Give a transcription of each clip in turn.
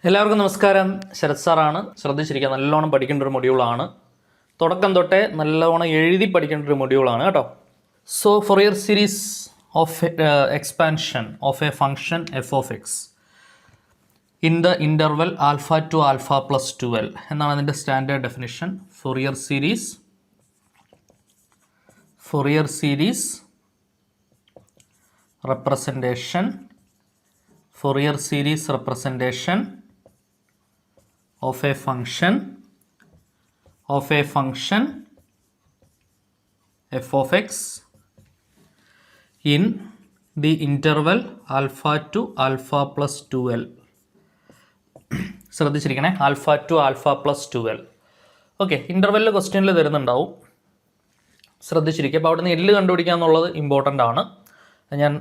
എല്ലാവർക്കും നമസ്കാരം. ശരത് സാറാണ്. ശ്രദ്ധിച്ചിരിക്കുക, നല്ലോണം പഠിക്കേണ്ട ഒരു മൊഡ്യൂളാണ്. തുടക്കം തൊട്ടേ നല്ലോണം എഴുതി പഠിക്കേണ്ട ഒരു മൊഡ്യൂളാണ് കേട്ടോ. So Fourier series of expansion of a function f of x in the interval alpha to alpha plus 12 എന്നാണ് അതിൻ്റെ standard definition. Fourier series representation of a function f of x in the interval alpha to alpha plus 12. ശ്രദ്ധിച്ചിരിക്കണേ, alpha to alpha plus 12. Okay, ഇൻ്റർവെല്ലിൽ ക്വസ്റ്റ്യനിൽ തരുന്നുണ്ടാവും. ശ്രദ്ധിച്ചിരിക്കുക. അപ്പോൾ അവിടെ നിന്ന് എല്ല് കണ്ടുപിടിക്കുക എന്നുള്ളത് ഇമ്പോർട്ടൻ്റ് ആണ്. ഞാൻ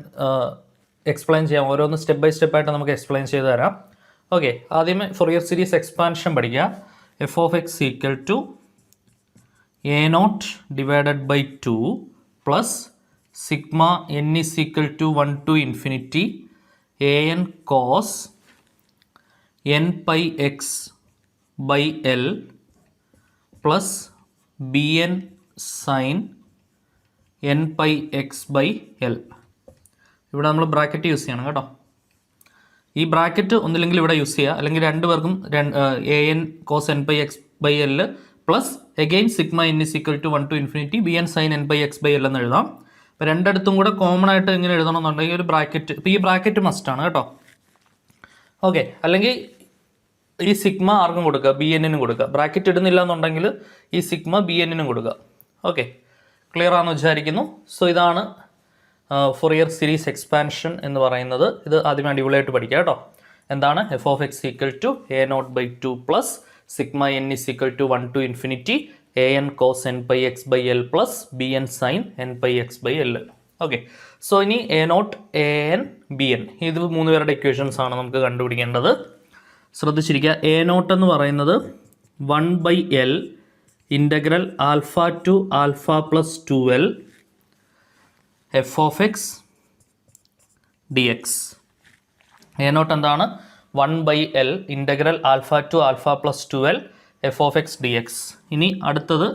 എക്സ്പ്ലെയിൻ ചെയ്യാം. ഓരോന്ന് സ്റ്റെപ്പ് ബൈ സ്റ്റെപ്പായിട്ട് നമുക്ക് എക്സ്പ്ലെയിൻ ചെയ്ത് തരാം. ഓക്കെ, ആദ്യമേ ഫൊറിയർ സീരീസ് എക്സ്പാൻഷൻ പഠിക്കുക. F of X equal to A nought divided by 2 plus sigma N is equal to 1 to infinity A N cos N pi X by L plus B N sine N pi X by l. ഇവിടെ നമ്മൾ bracket use ചെയ്യണം കേട്ടോ. ഈ bracket ഒന്നില്ലെങ്കിൽ ഇവിടെ use ചെയ്യുക, അല്ലെങ്കിൽ രണ്ടുപേർക്കും a N cos N pi X by L plus again sigma N is equal to 1 to infinity b N sine n by x by l എന്ന് എഴുതാം. അപ്പോൾ രണ്ടിടത്തും കൂടെ കോമൺ ആയിട്ട് ഇങ്ങനെ എഴുതണമെന്നുണ്ടെങ്കിൽ ഒരു ബ്രാക്കറ്റ്, ഇപ്പോൾ ഈ ബ്രാക്കറ്റ് മസ്റ്റാണ് കേട്ടോ. ഓക്കെ, അല്ലെങ്കിൽ ഈ സിഗ്മ ആർക്കും കൊടുക്കുക, ബി എന്നിനും കൊടുക്കുക. ബ്രാക്കറ്റ് ഇടുന്നില്ല എന്നുണ്ടെങ്കിൽ ഈ സിഗ്മ ബി എന്നിനും കൊടുക്കുക. ഓക്കെ, ക്ലിയർ ആണെന്ന് വിചാരിക്കുന്നു. സോ ഇതാണ് ഫൊറിയർ സീരീസ് എക്സ്പാൻഷൻ എന്ന് പറയുന്നത്. ഇത് ആദ്യം അടിപൊളിയായിട്ട് പഠിക്കുക കേട്ടോ. എന്താണ് F of X equal to A not by 2 plus sigma N is equal to 1 to infinity A N cos N pi X by L plus B N sine N pi X by L. Okay, so ഇനി A naught, A N, B N, ഇത് മൂന്ന് പേരുടെ equations ആണ് നമുക്ക് കണ്ടുപിടിക്കേണ്ടത്. ശ്രദ്ധിച്ചിരിക്കുക. A nought എന്ന് പറയുന്നത് 1 by L integral alpha to alpha plus 12 F of X D X. A naught എന്താണ്? 1 by L integral alpha to alpha plus 12 F of X D X. ഇനി അടുത്തത്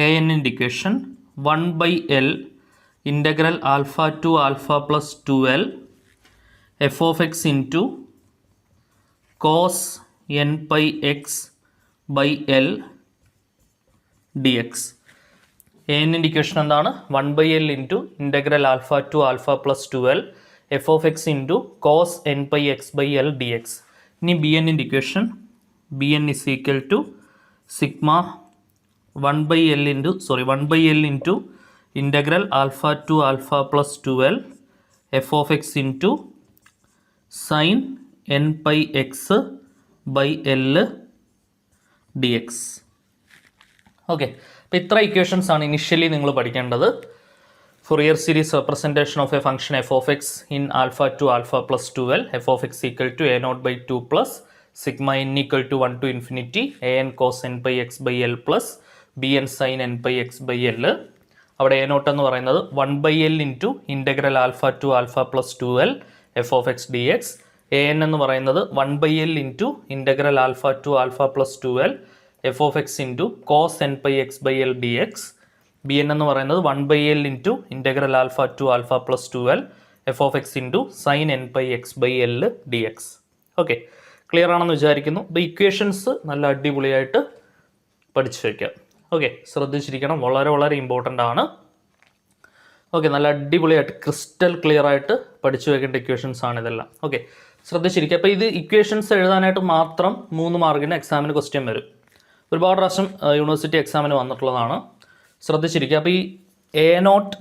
എ എന്നിൻ്റെ equation 1 by L integral alpha to alpha plus 12 F of X into cos N pi X by L D X. A എന്നിൻ്റെ equation എന്താണ്? 1 by L into integral alpha to alpha plus 12 F of X into cos N pi X by L D X. ഇനി b എന്നിൻ്റെ equation b n is equal to sigma 1 by L into integral alpha to alpha plus 12 F of X into sine N pi X by L D x. Okay, അപ്പോൾ ഇത്ര equations ആണ് initially നിങ്ങൾ പഠിക്കേണ്ടത്. Fourier series representation of a function f of x in alpha to alpha plus 12 F of X equal to A not by 2 plus sigma n equal to 1 to infinity A N cos N pi X by L plus B N sine N pi X by l. അവിടെ a nought എന്ന് പറയുന്നത് 1 by L into integral alpha to alpha plus 12 F of X D X. A n എന്ന് പറയുന്നത് 1 by L into integral alpha to alpha plus 12 F of X into cos N pi X by L D x. B n എന്ന് പറയുന്നത് 1 by L into integral alpha to alpha plus 12 F of X into sine N pi X by L D x. Okay, clear ആണെന്ന് വിചാരിക്കുന്നു. ഇപ്പോൾ equations നല്ല അടിപൊളിയായിട്ട് പഠിച്ചു വയ്ക്കാം. Okay, ശ്രദ്ധിച്ചിരിക്കണം, വളരെ വളരെ ഇമ്പോർട്ടൻ്റ് ആണ്. ഓക്കെ, നല്ല അടിപൊളിയായിട്ട് ക്രിസ്റ്റൽ ക്ലിയർ ആയിട്ട് പഠിച്ചു വയ്ക്കേണ്ട ഇക്വേഷൻസ് ആണ് ഇതെല്ലാം. ഓക്കെ, ശ്രദ്ധിച്ചിരിക്കുക. അപ്പോൾ ഇത് ഇക്വേഷൻസ് എഴുതാനായിട്ട് മാത്രം 3 മാർക്കിന് എക്സാമിന് ക്വസ്റ്റ്യൻ വരും. ഒരുപാട് പ്രാവശ്യം യൂണിവേഴ്സിറ്റി എക്സാമിന് വന്നിട്ടുള്ളതാണ്. ശ്രദ്ധിച്ചിരിക്കുക. അപ്പോൾ ഈ a naught,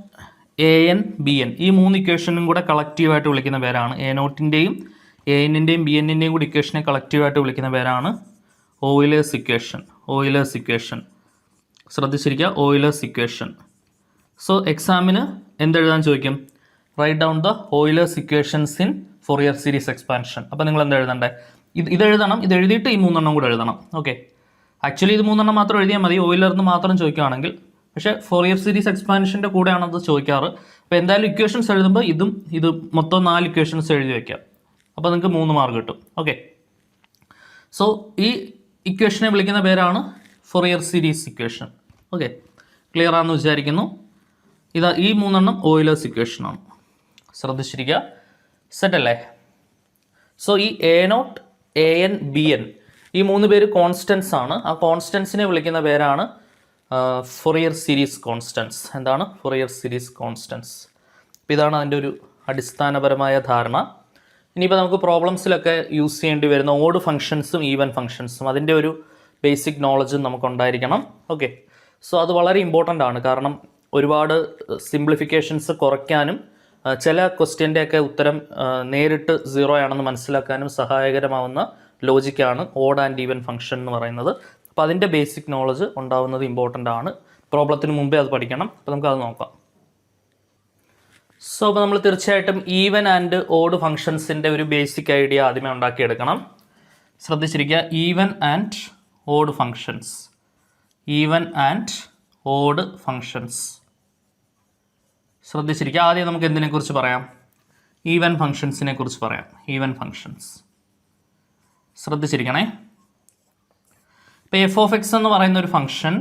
A N, B n, ഈ 3 ഇക്വേഷനും കൂടെ കളക്റ്റീവായിട്ട് വിളിക്കുന്ന പേരാണ്. എ നോട്ടിൻ്റെയും എ എന്നിൻ്റെയും ബി എന്നിൻ്റെയും കൂടി ഇക്വേഷനെ കളക്റ്റീവായിട്ട് വിളിക്കുന്ന പേരാണ് ഓയിലേഴ്സ് ഇക്വേഷൻ. ശ്രദ്ധിച്ചിരിക്കുക, ഓയിലേഴ്സ് ഇക്വേഷൻ. സോ എക്സാമിന് എന്തെഴുതാൻ ചോദിക്കും? Write down the Euler's equations in Fourier series expansion. അപ്പോൾ നിങ്ങൾ എന്താ എഴുതണ്ടേ? ഇത് എഴുതണം. ഇത് എഴുതിയിട്ട് ഈ 3 കൂടെ എഴുതണം. ഓക്കെ, ആക്ച്വലി ഇത് 3 മാത്രം എഴുതിയാൽ മതി, ഓയിലർന്ന് മാത്രം ചോദിക്കുകയാണെങ്കിൽ. പക്ഷേ ഫൊറിയർ സീരീസ് എക്സ്പാൻഷൻ്റെ കൂടെയാണത് ചോദിക്കാറ്. അപ്പോൾ എന്തായാലും ഇക്വേഷൻസ് എഴുതുമ്പോൾ ഇത് മൊത്തം 4 ഇക്വേഷൻസ് എഴുതി വയ്ക്കാം. അപ്പോൾ നിങ്ങൾക്ക് 3 മാർക്ക് കിട്ടും. ഓക്കെ. സോ ഈ ഇക്വേഷനെ വിളിക്കുന്ന പേരാണ് Fourier series equation. Okay, clear ആണെന്ന് വിചാരിക്കുന്നു. ഈ മൂന്നെണ്ണം ഓയിലേഴ്സ് ഇക്വേഷനാണ്. ശ്രദ്ധിച്ചിരിക്കുക. സെറ്റ് അല്ലേ? സോ ഈ A0, AN, BN ഈ മൂന്ന് പേര് കോൺസ്റ്റൻസ് ആണ്. ആ കോൺസ്റ്റൻസിനെ വിളിക്കുന്ന പേരാണ് ഫൊറിയർ സീരീസ് കോൺസ്റ്റൻസ്. എന്താണ് ഫൊറിയർ സീരീസ് കോൺസ്റ്റൻസ്? അപ്പോൾ ഇതാണ് അതിൻ്റെ ഒരു അടിസ്ഥാനപരമായ ധാരണ. ഇനിയിപ്പോൾ നമുക്ക് പ്രോബ്ലംസിലൊക്കെ യൂസ് ചെയ്യേണ്ടി വരുന്ന ഓഡ് ഫംഗ്ഷൻസും ഈവൻ ഫംഗ്ഷൻസും അതിൻ്റെ ഒരു ബേസിക് നോളജും നമുക്കുണ്ടായിരിക്കണം. ഓക്കെ, സോ അത് വളരെ ഇമ്പോർട്ടൻ്റ് ആണ്. കാരണം ഒരുപാട് സിംപ്ലിഫിക്കേഷൻസ് കുറയ്ക്കാനും ചില ക്വസ്റ്റ്യൻ്റെയൊക്കെ ഉത്തരം നേരിട്ട് 0 ആണെന്ന് മനസ്സിലാക്കാനും സഹായകരമാവുന്ന ലോജിക്കാണ് ഓഡ് ആൻഡ് ഈവൻ ഫംഗ്ഷൻ എന്ന് പറയുന്നത്. അപ്പോൾ അതിൻ്റെ ബേസിക് നോളജ് ഉണ്ടാവുന്നത് ഇമ്പോർട്ടൻ്റ് ആണ്. പ്രോബ്ലത്തിന് മുമ്പേ അത് പഠിക്കണം. അപ്പോൾ നമുക്കത് നോക്കാം. സോ അപ്പോൾ നമ്മൾ തീർച്ചയായിട്ടും ഈവൻ ആൻഡ് ഓഡ് ഫംഗ്ഷൻസിൻ്റെ ഒരു ബേസിക് ഐഡിയ ആദ്യമേ ഉണ്ടാക്കിയെടുക്കണം. ശ്രദ്ധിച്ചിരിക്കുക. Even and odd functions. Even and odd functions. ശ്രദ്ധിച്ചിരിക്കുക. ആദ്യം നമുക്ക് എന്തിനെക്കുറിച്ച് പറയാം? ഈവൻ ഫംഗ്ഷൻസിനെ കുറിച്ച് പറയാം. ഈവൻ ഫംഗ്ഷൻസ് ശ്രദ്ധിച്ചിരിക്കണേ. ഇപ്പോൾ എഫ് ഓഫ് എക്സ് എന്ന് പറയുന്ന ഒരു ഫംഗ്ഷൻ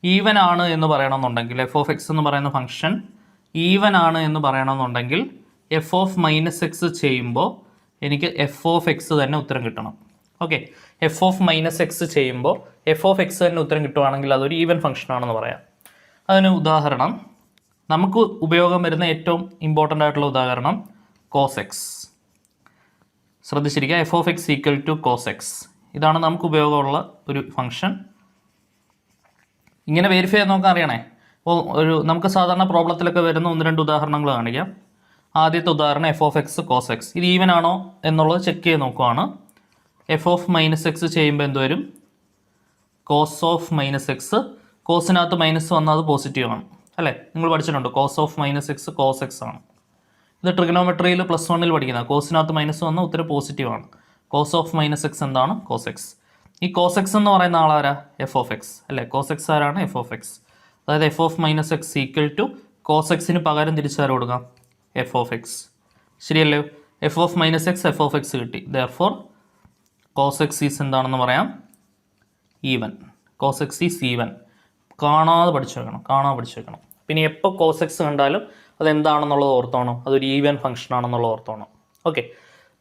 ഈവൻ ആണ് എന്ന് പറയണമെന്നുണ്ടെങ്കിൽ, എഫ് ഓഫ് എക്സ് എന്ന് പറയുന്ന ഫംഗ്ഷൻ ഈവൻ ആണ് എന്ന് പറയണമെന്നുണ്ടെങ്കിൽ എഫ് ഓഫ് മൈനസ് എക്സ് ചെയ്യുമ്പോൾ എനിക്ക് എഫ് ഓഫ് എക്സ് തന്നെ ഉത്തരം കിട്ടണം. Okay, f of minus x ചെയ്യുമ്പോൾ എഫ് ഓഫ് എക്സ് തന്നെ ഉത്തരം കിട്ടുവാണെങ്കിൽ അതൊരു ഈവൻ ഫംഗ്ഷൻ ആണെന്ന് പറയാം. അതിന് ഉദാഹരണം, നമുക്ക് ഉപയോഗം വരുന്ന ഏറ്റവും ഇമ്പോർട്ടൻ്റ് ആയിട്ടുള്ള ഉദാഹരണം കോസ് എക്സ്. ശ്രദ്ധിച്ചിരിക്കുക. F of X equal to cos x. ഇതാണ് നമുക്ക് ഉപയോഗമുള്ള ഒരു ഫംഗ്ഷൻ. ഇങ്ങനെ വെരിഫൈ ചെയ്ത് നോക്കാൻ അറിയണേ. അപ്പോൾ നമുക്ക് സാധാരണ പ്രോബ്ലത്തിലൊക്കെ വരുന്ന 1-2 ഉദാഹരണങ്ങൾ കാണിക്കാം. ആദ്യത്തെ ഉദാഹരണം f of x cos x. ഇത് ഈവൻ ആണോ എന്നുള്ളത് ചെക്ക് ചെയ്ത് നോക്കുവാണ്. എഫ് ഓഫ് മൈനസ് എക്സ് ചെയ്യുമ്പോൾ എന്ത് വരും? Cos of minus x. കോസിനകത്ത് മൈനസ് വന്നാൽ അത് പോസിറ്റീവ് ആണ് അല്ലേ? നിങ്ങൾ പഠിച്ചിട്ടുണ്ട്. Cos of minus x cos x ആണ്. ഇത് ട്രിഗണോമെട്രിയിൽ +1 പഠിക്കുന്ന കോസിനകത്ത് മൈനസ് വന്നാൽ ഉത്തരം പോസിറ്റീവ് ആണ്. കോസ് ഓഫ് മൈനസ് എക്സ് എന്താണ്? Cos x. ഈ കോസ് എക്സ് എന്ന് പറയുന്ന ആളാരാ? എഫ് ഓഫ് എക്സ് അല്ലേ? കോസ് എക്സ് ആരാണ്? F of x. അതായത് f of minus x equal to cos എക്സിന് പകരം തിരിച്ചാറ് കൊടുക്കാം? F of x. ശരിയല്ലേ? F of minus x f of x കിട്ടി. ദെയർഫോർ കോസ് എക്സ് ഈസ് എന്താണെന്ന് പറയാം? Even. Cos x is even. കാണാതെ പഠിച്ചു വെക്കണം. പിന്നെ എപ്പോൾ കോസ് എക്സ് കണ്ടാലും അതെന്താണെന്നുള്ളത് ഓർത്തോണം. അതൊരു ഈവൻ ഫംഗ്ഷൻ ആണെന്നുള്ളത് ഓർത്തോണം. ഓക്കെ,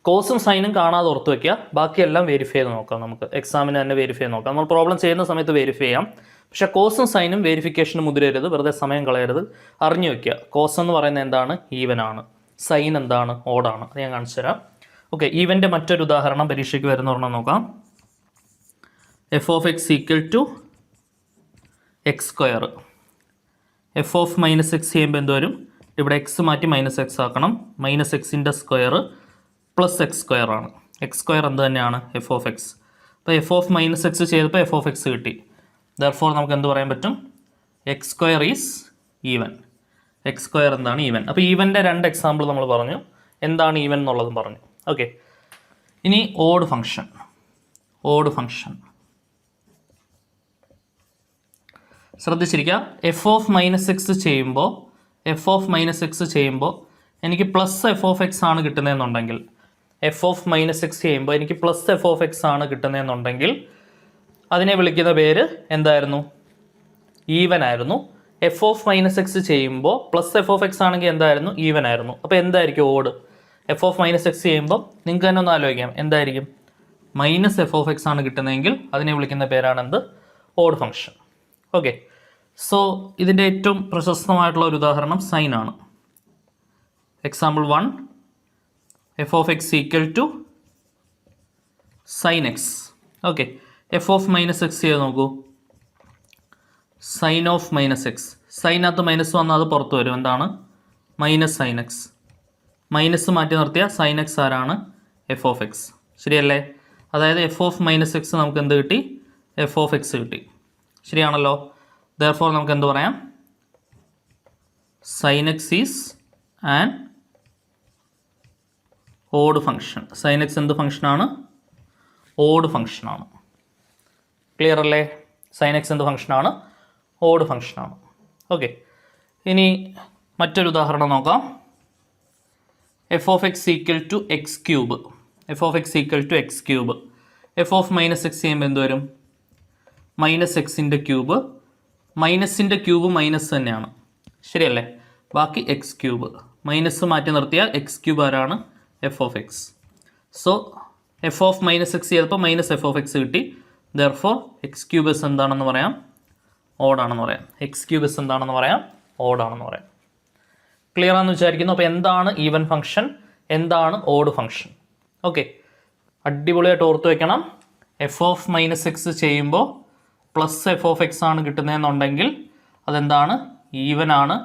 കോസും സൈനും കാണാതെ ഓർത്ത് വയ്ക്കുക. ബാക്കിയെല്ലാം വെരിഫൈ ചെയ്ത് നോക്കാം. നമുക്ക് എക്സാമിന് തന്നെ വെരിഫൈ ചെയ്ത് നോക്കാം. നമ്മൾ പ്രോബ്ലം ചെയ്യുന്ന സമയത്ത് വെരിഫൈ ചെയ്യാം. പക്ഷേ കോസും സൈനും വെരിഫിക്കേഷന് മുതിരരുത്. വെറുതെ സമയം കളയരുത്. അറിഞ്ഞു വയ്ക്കുക. കോസ് എന്ന് പറയുന്നത് എന്താണ്? ഈവൻ ആണ്. സൈൻ എന്താണ്? ഓഡാണ്. അത് ഞാൻ കാണിച്ചു തരാം. ഓക്കെ, ഈവൻ്റെ മറ്റൊരു ഉദാഹരണം പരീക്ഷയ്ക്ക് വരുന്ന ഒരെണ്ണം നോക്കാം. F of X equal to x square. F of minus x ചെയ്യുമ്പോൾ എന്ത് വരും? ഇവിടെ എക്സ് മാറ്റി മൈനസ് എക്സ് ആക്കണം. മൈനസ് എക്സിൻ്റെ സ്ക്വയർ പ്ലസ് എക്സ് സ്ക്വയർ ആണ്. എക്സ് സ്ക്വയർ എന്ത് തന്നെയാണ്? F of x. അപ്പോൾ എഫ് ഓഫ് മൈനസ് എക്സ് ചെയ്തപ്പോൾ എഫ് ഓഫ് എക്സ് കിട്ടി. ദെർഫോർ നമുക്ക് എന്ത് പറയാൻ പറ്റും? X square is even. X square എന്താണ്? ഈവൻ. അപ്പോൾ ഈവൻ്റെ 2 എക്സാമ്പിൾ നമ്മൾ പറഞ്ഞു. എന്താണ് ഈവൻ എന്നുള്ളതും പറഞ്ഞു. ഓക്കെ, ഇനി ഓഡ് ഫംഗ്ഷൻ. ശ്രദ്ധിച്ചിരിക്കുക. എഫ് ഓഫ് മൈനസ് എക്സ് ചെയ്യുമ്പോൾ എനിക്ക് പ്ലസ് എഫ് ഓഫ് എക്സ് ആണ് കിട്ടുന്നതെന്നുണ്ടെങ്കിൽ, എഫ് ഓഫ് മൈനസ് എക്സ് ചെയ്യുമ്പോൾ എനിക്ക് പ്ലസ് എഫ് ഓഫ് എക്സ് ആണ് കിട്ടുന്നതെന്നുണ്ടെങ്കിൽ അതിനെ വിളിക്കുന്ന പേര് എന്തായിരുന്നു? ഈവൻ ആയിരുന്നു. എഫ് ഓഫ് മൈനസ് എക്സ് ചെയ്യുമ്പോൾ പ്ലസ് എഫ് ഓഫ് എക്സ് ആണെങ്കിൽ എന്തായിരുന്നു? ഈവൻ ആയിരുന്നു. അപ്പോൾ എന്തായിരിക്കും odd? F of minus x ചെയ്യുമ്പോൾ നിങ്ങൾക്ക് തന്നെ ഒന്ന് ആലോചിക്കാം. എന്തായിരിക്കും? മൈനസ് എഫ് ഓഫ് എക്സ് ആണ് കിട്ടുന്നതെങ്കിൽ അതിനെ വിളിക്കുന്ന പേരാണ് എന്ത്? Odd function. ഓക്കെ, സോ ഇതിൻ്റെ ഏറ്റവും പ്രശസ്തമായിട്ടുള്ള ഒരു ഉദാഹരണം സൈൻ ആണ്. Example 1, f of X equal to sine x. Okay, f of minus x ചെയ്ത് നോക്കൂ. Sine of minus x. സൈനകത്ത് മൈനസ് വന്നാൽ അത് പുറത്ത് വരും. എന്താണ്? Minus sign X. മൈനസ് മാറ്റി നിർത്തിയ സൈൻ എക്സ് ആരാണ്? F of x. ശരിയല്ലേ? അതായത് എഫ് ഓഫ് മൈനസ് എക്സ് നമുക്ക് എന്ത് കിട്ടി? എഫ് ഓഫ് എക്സ് കിട്ടി. ശരിയാണല്ലോ? ദെർഫോർ നമുക്ക് എന്ത് പറയാം? Sine x is an odd function. Sine x എന്ത് ഫംഗ്ഷനാണ്? ഓഡ് ഫംഗ്ഷനാണ്. ക്ലിയർ അല്ലേ? സൈൻ എക്സ് എന്ത് ഫംഗ്ഷനാണ്? ഓഡ് ഫംഗ്ഷനാണ്. ഓക്കെ, ഇനി മറ്റൊരു ഉദാഹരണം നോക്കാം. F of X equal to x cube. F of X equal to x cube. F of minus x ചെയ്യുമ്പോൾ എന്ത് വരും? മൈനസ് എക്സിൻ്റെ ക്യൂബ്, മൈനസിൻ്റെ ക്യൂബ് മൈനസ് തന്നെയാണ്, ശരിയല്ലേ? ബാക്കി എക്സ് ക്യൂബ്, മൈനസ് മാറ്റി നിർത്തിയാൽ എക്സ് ക്യൂബ് ആരാണ്? F of X. So F of minus x ചെയ്തപ്പോൾ മൈനസ് എഫ് ഓഫ് എക്സ് കിട്ടി. ദെർഫോർ എക്സ് ക്യൂബ് എസ് എന്താണെന്ന് പറയാം? ഓഡാണെന്ന് പറയാം. എക്സ് ക്യൂബ് എസ് എന്താണെന്ന് പറയാം? ഓഡാണെന്ന് പറയാം. ക്ലിയർ ആണെന്ന് വിചാരിക്കുന്നു. അപ്പോൾ എന്താണ് ഈവൻ ഫംഗ്ഷൻ, എന്താണ് ഓഡ് ഫംഗ്ഷൻ? ഓക്കെ, അടിപൊളിയായിട്ട് ഓർത്ത് വെക്കണം. എഫ് ഓഫ് മൈനസ് എക്സ് ചെയ്യുമ്പോൾ പ്ലസ് എഫ് ഓഫ് എക്സ് ആണ് കിട്ടുന്നതെന്നുണ്ടെങ്കിൽ അതെന്താണ്? ഈവൻ ആണ്.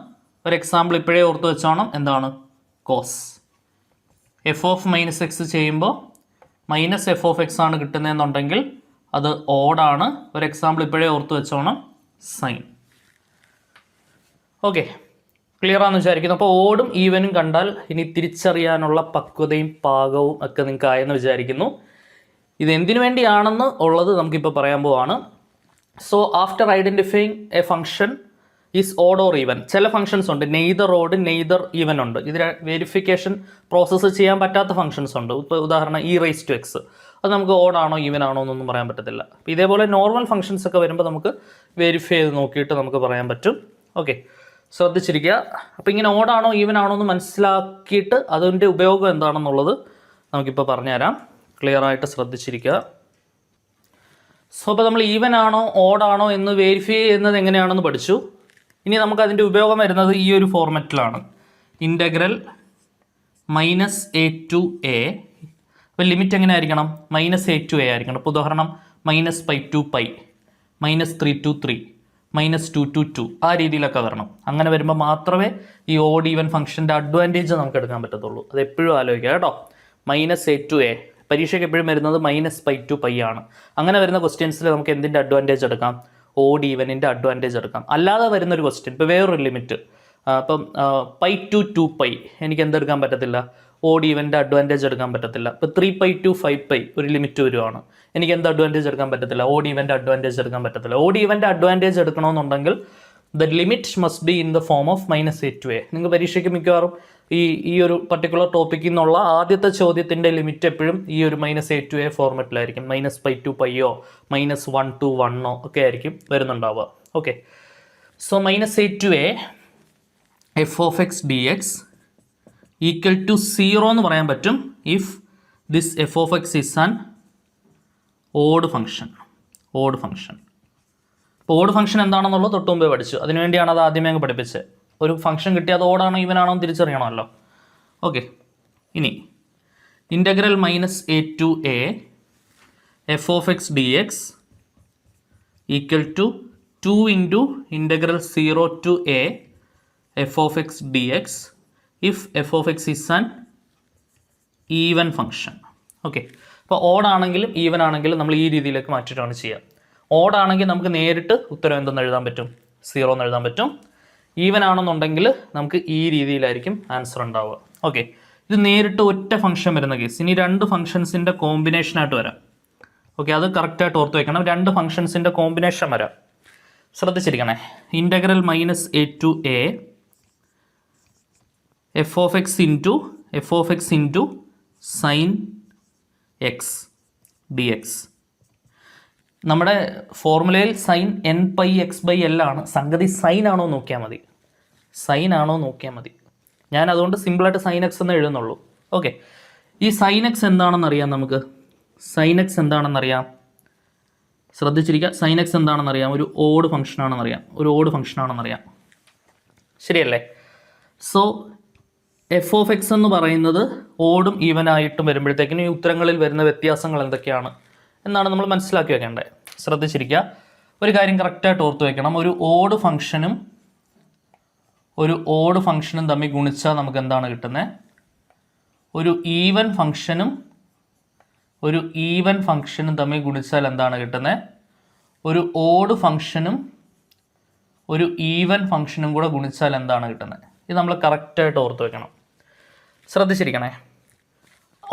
ഒരു എക്സാമ്പിൾ ഇപ്പോഴേ ഓർത്ത് വെച്ചോണം, എന്താണ്? Cos. F of minus x ചെയ്യുമ്പോൾ മൈനസ് എഫ് ഓഫ് എക്സ് ആണ് കിട്ടുന്നതെന്നുണ്ടെങ്കിൽ അത് ഓഡാണ്. ഒരു എക്സാമ്പിൾ ഇപ്പോഴേ ഓർത്ത് വെച്ചോണം, സൈൻ. ഓക്കെ, ക്ലിയർ ആണെന്ന് വിചാരിക്കുന്നു. അപ്പോൾ ഓടും ഈവനും കണ്ടാൽ ഇനി തിരിച്ചറിയാനുള്ള പക്വതയും പാകവും ഒക്കെ നിങ്ങൾക്ക് ആയെന്ന് വിചാരിക്കുന്നു. ഇതെന്തിനു വേണ്ടിയാണെന്ന് ഉള്ളത് നമുക്കിപ്പോൾ പറയാൻ പോവാണ്. So after identifying A function is odd or even, ചില ഫംഗ്ഷൻസ് ഉണ്ട് നെയ്തർ ഓഡ് നെയ്തർ ഈവൻ ഉണ്ട്. ഇതിന് വെരിഫിക്കേഷൻ പ്രോസസ്സ് ചെയ്യാൻ പറ്റാത്ത ഫംഗ്ഷൻസ് ഉണ്ട്. ഇപ്പോൾ ഉദാഹരണം ഇ റൈസ് ടു എക്സ്, അത് നമുക്ക് ഓഡാണോ ഈവൻ ആണോ എന്നൊന്നും പറയാൻ പറ്റത്തില്ല. അപ്പോൾ ഇതേപോലെ നോർമൽ ഫംഗ്ഷൻസ് ഒക്കെ വരുമ്പോൾ നമുക്ക് വെരിഫൈ ചെയ്ത് നോക്കിയിട്ട് നമുക്ക് പറയാൻ പറ്റും. ഓക്കെ, ശ്രദ്ധിച്ചിരിക്കുക. അപ്പോൾ ഇങ്ങനെ ഓഡാണോ ഈവൻ ആണോ എന്ന് മനസ്സിലാക്കിയിട്ട് അതിൻ്റെ ഉപയോഗം എന്താണെന്നുള്ളത് നമുക്കിപ്പോൾ പറഞ്ഞുതരാം. ക്ലിയർ ആയിട്ട് ശ്രദ്ധിച്ചിരിക്കുക. സോ അപ്പോൾ നമ്മൾ ഈവൻ ആണോ ഓഡാണോ എന്ന് വെരിഫൈ ചെയ്യുന്നത് എങ്ങനെയാണെന്ന് പഠിച്ചു. ഇനി നമുക്ക് അതിൻ്റെ ഉപയോഗം വരുന്നത് ഈ ഒരു ഫോർമാറ്റിലാണ്. Integral minus a to a. അപ്പോൾ ലിമിറ്റ് എങ്ങനെ ആയിരിക്കണം? മൈനസ് എ ടു എ ആയിരിക്കണം. ഇപ്പോൾ ഉദാഹരണം minus pi to pi, minus 3 to 3, minus 2 to 2, ആ രീതിയിലൊക്കെ വരണം. അങ്ങനെ വരുമ്പോൾ മാത്രമേ ഈ ഓഡ് ഈവൻ ഫംഗ്ഷൻ്റെ അഡ്വാൻറ്റേജ് നമുക്ക് എടുക്കാൻ പറ്റത്തുള്ളൂ. അത് എപ്പോഴും ആലോചിക്കുക കേട്ടോ. മൈനസ് എ ടു എ പരീക്ഷയ്ക്ക് എപ്പോഴും വരുന്നത് മൈനസ് പൈ ടു പൈ ആണ്. അങ്ങനെ വരുന്ന ക്വസ്റ്റ്യൻസിൽ നമുക്ക് എന്തിൻ്റെ അഡ്വാൻറ്റേജ് എടുക്കാം? ഓഡ് ഈവനിൻ്റെ അഡ്വാൻറ്റേജ് എടുക്കാം. അല്ലാതെ വരുന്നൊരു ക്വസ്റ്റ്യൻ, ഇപ്പോൾ വേറൊരു ലിമിറ്റ്, അപ്പം പൈ ടു 2 പൈ എനിക്ക് എന്തെടുക്കാൻ പറ്റത്തില്ല? ഓഡ് ഈവൻ്റെ അഡ്വാൻറ്റേജ് എടുക്കാൻ പറ്റത്തില്ല. ഇപ്പോൾ 3 പൈ ടു 5 പൈ ഒരു ലിമിറ്റ് വരുവാണ്, എനിക്ക് എന്ത് അഡ്വാൻറ്റേജ് എടുക്കാൻ പറ്റത്തില്ല? ഓഡ് ഈവൻ്റെ അഡ്വാൻറ്റേജ് എടുക്കാൻ പറ്റത്തില്ല. ഓഡ് ഈവൻ്റെ അഡ്വാൻറ്റേജ് എടുക്കണമെന്നുണ്ടെങ്കിൽ the limit must be in the form of minus a to a. നിങ്ങൾക്ക് പരീക്ഷയ്ക്ക് മിക്കവാറും ഈ ഒരു പർട്ടിക്കുലർ ടോപ്പിക്കിൽ നിന്നുള്ള ആദ്യത്തെ ചോദ്യത്തിൻ്റെ ലിമിറ്റ് എപ്പോഴും ഈ ഒരു മൈനസ് എ ടു എ ഫോർമാറ്റിലായിരിക്കും. മൈനസ് പൈ ടു പൈയോ മൈനസ് 1 to 1 ഒക്കെ ആയിരിക്കും വരുന്നുണ്ടാവുക. Okay, so minus a to a f of X D x equal to 0 എന്ന് പറയാൻ പറ്റും if this f of x is an odd function. Odd function. ഇപ്പോൾ odd function എന്താണെന്നുള്ളത് തൊട്ട് മുമ്പേ പഠിച്ചു. അതിനുവേണ്ടിയാണ് അത് ആദ്യമേ അങ്ങ് പഠിപ്പിച്ചത്. ഒരു ഫംഗ്ഷൻ കിട്ടിയാൽ അത് ഓടാണോ ഈവനാണോ എന്ന് തിരിച്ചറിയണമല്ലോ. ഓക്കെ, ഇനി integral minus a to a f of X D x equal to 2 into integral 0 to a f of X D x if f of x is an even function. Okay, അപ്പോൾ ഓടാണെങ്കിലും even ആണെങ്കിലും നമ്മൾ ഈ രീതിയിലേക്ക് മാറ്റിയിട്ടാണ് ചെയ്യുക. ഓടാണെങ്കിൽ നമുക്ക് നേരിട്ട് ഉത്തരം എന്തെന്ന് എഴുതാൻ പറ്റും? 0 എന്ന് എഴുതാൻ പറ്റും. ഈവൻ ആണെന്നുണ്ടെങ്കിൽ നമുക്ക് ഈ രീതിയിലായിരിക്കും ആൻസർ ഉണ്ടാവുക. ഓക്കെ, ഇത് നേരിട്ട് ഒറ്റ ഫംഗ്ഷൻ വരുന്ന കേസ്. ഇനി രണ്ട് ഫംഗ്ഷൻസിൻ്റെ കോമ്പിനേഷനായിട്ട് വരാം. ഓക്കെ, അത് കറക്റ്റായിട്ട് ഓർത്ത് വെക്കണം. രണ്ട് ഫംഗ്ഷൻസിൻ്റെ കോമ്പിനേഷൻ വരാം. ശ്രദ്ധിച്ചിരിക്കണേ. Integral minus a to a f of X into sine x D x. നമ്മുടെ ഫോർമുലയിൽ sine N pi X by l ആണ്. സംഗതി സൈൻ ആണോ നോക്കിയാൽ മതി. സൈൻ ആണോ നോക്കിയാൽ മതി. ഞാൻ അതുകൊണ്ട് സിമ്പിളായിട്ട് സൈൻ എക്സ് എന്ന് എഴുതുന്നുള്ളൂ. ഓക്കെ, ഈ സൈൻ എക്സ് എന്താണെന്നറിയാം നമുക്ക്. സൈൻ എക്സ് എന്താണെന്നറിയാം, ശ്രദ്ധിച്ചിരിക്കുക. സൈൻ എക്സ് എന്താണെന്നറിയാം, ഒരു ഓഡ് ഫംഗ്ഷനാണെന്നറിയാം. ശരിയല്ലേ? സോ എഫ് ഓഫ് എക്സ് എന്ന് പറയുന്നത് ഓടും ഈവനായിട്ടും വരുമ്പോഴത്തേക്കിനും ഈ ഉത്തരങ്ങളിൽ വരുന്ന വ്യത്യാസങ്ങൾ എന്തൊക്കെയാണ് എന്നാണ് നമ്മൾ മനസ്സിലാക്കി വെക്കേണ്ടത്. ശ്രദ്ധിച്ചിരിക്കുക. ഒരു കാര്യം കറക്റ്റായിട്ട് ഓർത്ത് വയ്ക്കണം. ഒരു ഓഡ് ഫംഗ്ഷനും തമ്മിൽ ഗുണിച്ചാൽ നമുക്ക് എന്താണ് കിട്ടുന്നത്? ഒരു ഈവൻ ഫംഗ്ഷനും തമ്മിൽ ഗുണിച്ചാൽ എന്താണ് കിട്ടുന്നത്? ഒരു ഓഡ് ഫംഗ്ഷനും ഒരു ഈവൻ ഫംഗ്ഷനും കൂടെ ഗുണിച്ചാൽ എന്താണ് കിട്ടുന്നത്? ഇത് നമ്മൾ കറക്റ്റായിട്ട് ഓർത്ത് വയ്ക്കണം. ശ്രദ്ധിച്ചിരിക്കണേ.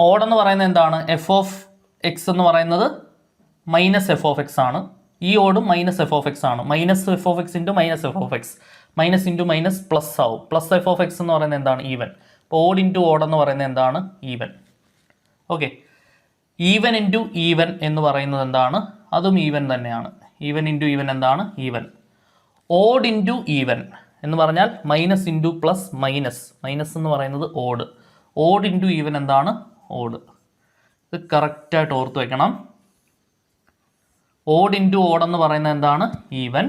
ഓഡ് എന്ന് പറയുന്നത് എന്താണ്? എഫ് ഓഫ് എക്സ് എന്ന് പറയുന്നത് മൈനസ് എഫ് ഓഫ് എക്സ് ആണ്. ഈ ഓടും മൈനസ് എഫ് ഓഫ് എക്സ് ആണ്. Minus f of X into minus f of X, minus into minus plus ആവും. പ്ലസ് എഫ് ഓഫ് എക്സ് എന്ന് പറയുന്നത് എന്താണ്? ഈവൻ. അപ്പോൾ ഓഡ് ഇൻറ്റു ഓഡ് എന്ന് പറയുന്നത് എന്താണ്? Even. Okay, even into even എന്ന് പറയുന്നത് എന്താണ്? അതും ഈവൻ തന്നെയാണ്. ഈവൻ ഇൻറ്റു ഈവൻ എന്താണ്? ഈവൻ. ഓഡ് ഇൻറ്റു ഈവൻ എന്ന് പറഞ്ഞാൽ minus into plus minus. Minus എന്ന് പറയുന്നത് ഓഡ്. ഓഡ് ഇൻറ്റു ഈവൻ എന്താണ്? ഓഡ്. ഇത് കറക്റ്റായിട്ട് ഓർത്ത് വയ്ക്കണം. ഓഡ് ഇൻറ്റു ഓഡ് എന്ന് പറയുന്നത് എന്താണ്? ഈവൻ.